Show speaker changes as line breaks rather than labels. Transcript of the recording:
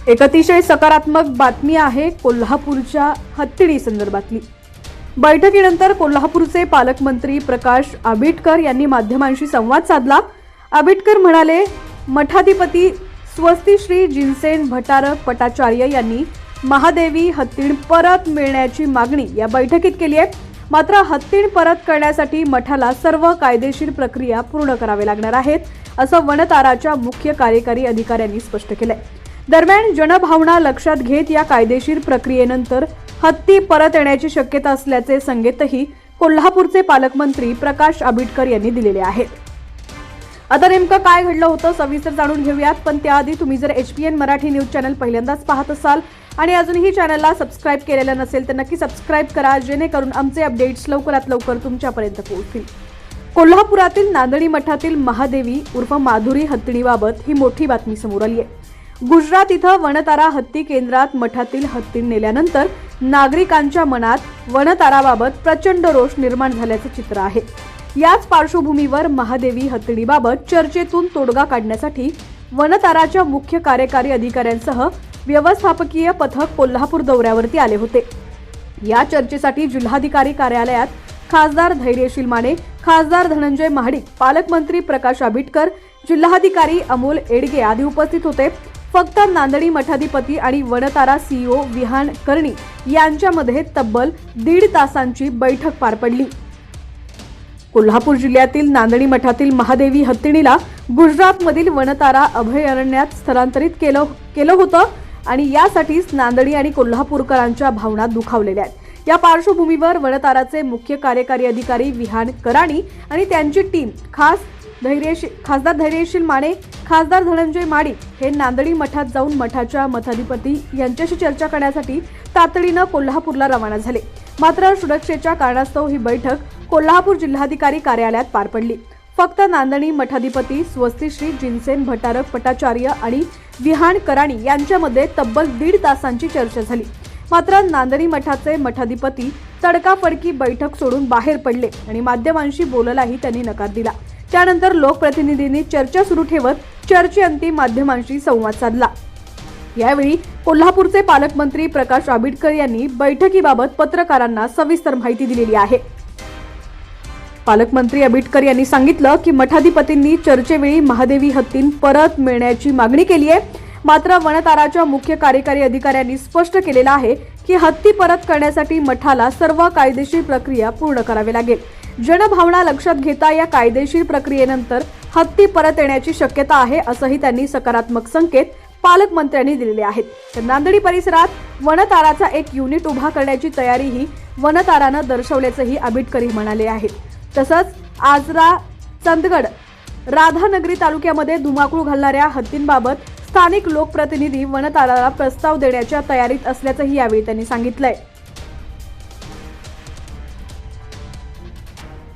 एक अतिशय सकारात्मक बातमी आहे कोल्हापूरच्या हत्तीडी संदर्भातली। बैठकीनंतर कोल्हापूरचे पालकमंत्री प्रकाश आंबेडकर यांनी माध्यमांशी संवाद साधला। आंबेडकर म्हणाले, मठाधिपती स्वस्ती श्री जिनसेन भटारक पटाचार्य यांनी महादेवी हत्तीण परत मिळण्याची मागणी या बैठकीत केली आहे। मात्र हत्तीण परत करण्यासाठी मठाला सर्व कायदेशीर प्रक्रिया पूर्ण करावी लागणार आहेत, असं वनताराच्या मुख्य कार्यकारी अधिकाऱ्यांनी स्पष्ट केलंय। दरम्यान जनभावना लक्षात घेत या कायदेशीर प्रक्रियेनंतर हत्ती परत येण्याची शक्यता असल्याचे संकेतही कोल्हापूरचे पालकमंत्री प्रकाश आंबेडकर यांनी दिलेले आहेत। आता नेमकं काय घडलं होतं सविस्तर जाणून घेऊयात, पण त्याआधी तुम्ही जर HPN मराठी न्यूज चॅनल पहिल्यांदाच पाहत असाल आणि अजूनही चॅनलला सबस्क्राइब केलेलं नसेल तर नक्की सबस्क्राइब करा, जेणेकरून आमचे अपडेट्स लवकरात लवकर तुमच्यापर्यंत पोहोचतील। कोल्हापुरातील नांदणी मठातील महादेवी उर्फ माधुरी हत्तीणीबाबत ही मोठी बातमी समोर आली आहे। गुजरात इथं वनतारा हत्ती केंद्रात मठातील हत्तीण नेल्यानंतर नागरिकांच्या मनात वनताराबाबत प्रचंड रोष निर्माण झाल्याचं चित्र आहे। याच पार्श्वभूमीवर महादेवी हत्तीणीबाबत चर्चेतून तोडगा काढण्यासाठी वनताराच्या मुख्य कार्यकारी अधिकाऱ्यांसह व्यवस्थापकीय पथक कोल्हापूर दौऱ्यावरती आले होते। या चर्चेसाठी जिल्हाधिकारी कार्यालयात खासदार धैर्यशील माने, खासदार धनंजय महाडिक, पालकमंत्री प्रकाश आंबेडकर, जिल्हाधिकारी अमोल एडगे आदी उपस्थित होते। फक्त नांदणी मठाधिपती आणि वनतारा CEO विहान कर्णी यांच्यामध्ये तब्बल 1.5 तासांची बैठक पार पडली। कोल्हापूर जिल्ह्यातील नांदणी मठातील महादेवी हत्तीणीला गुजरातमधील वनतारा अभयारण्यात स्थलांतरित केलं होतं आणि यासाठीच नांदणी आणि कोल्हापूरकरांच्या भावना दुखावलेल्या आहेत। या पार्श्वभूमीवर वनताराचे मुख्य कार्यकारी अधिकारी विहान कराणी आणि त्यांची टीम खासदार धैर्यशील माने, खासदार धनंजय महाडिक हे नांदणी मठात जाऊन मठाच्या मठाधिपती यांच्याशी चर्चा करण्यासाठी तातडीनं कोल्हापूरला रवाना झाले। मात्र सुरक्षेच्या कारणास्तव ही बैठक कोल्हापूर जिल्हाधिकारी कार्यालयात पार पडली। फक्त नांदणी मठाधिपती स्वस्ती श्री जिनसेन भटारक पटाचार्य आणि विहान कराणी यांच्यामध्ये तब्बल 1.5 तासांची चर्चा झाली। मात्र नांदणी मठाचे मठाधिपती तडकाफडकी बैठक सोडून बाहेर पडले आणि माध्यमांशी बोलायलाही त्यांनी नकार दिला। त्यानंतर लोकप्रतिनिधींनी चर्चा सुरू ठेवत चर्चेअंती माध्यमांशी संवाद साधला। यावेळी कोल्हापूरचे पालकमंत्री प्रकाश आंबेडकर यांनी बैठकीबाबत पत्रकारांना सविस्तर माहिती दिलेली आहे। पालकमंत्री आंबेडकर यांनी सांगितलं की मठाधिपतींनी चर्चेवेळी महादेवी हत्तीण परत मिळण्याची मागणी केली आहे। मात्र वनताराच्या मुख्य कार्यकारी अधिकाऱ्यांनी स्पष्ट केलेलं आहे की हत्ती परत करण्यासाठी मठाला सर्व कायदेशीर प्रक्रिया पूर्ण करावी लागेल। जनभावना लक्षात घेता या कायदेशीर प्रक्रियेनंतर हत्ती परत येण्याची शक्यता आहे, असंही त्यांनी सकारात्मक संकेत पालकमंत्र्यांनी दिलेले आहेत। तर नांदणी परिसरात वनताराचा एक युनिट उभा करण्याची तयारीही वनतारानं दर्शवल्याचंही आंबेडकर म्हणाले आहेत। तसंच आजरा, चंदगड, राधानगरी तालुक्यामध्ये धुमाकूळ घालणाऱ्या हत्तींबाबत स्थानिक लोकप्रतिनिधी वनताराला प्रस्ताव देण्याच्या तयारीत असल्याचंही यावेळी त्यांनी सांगितलंय।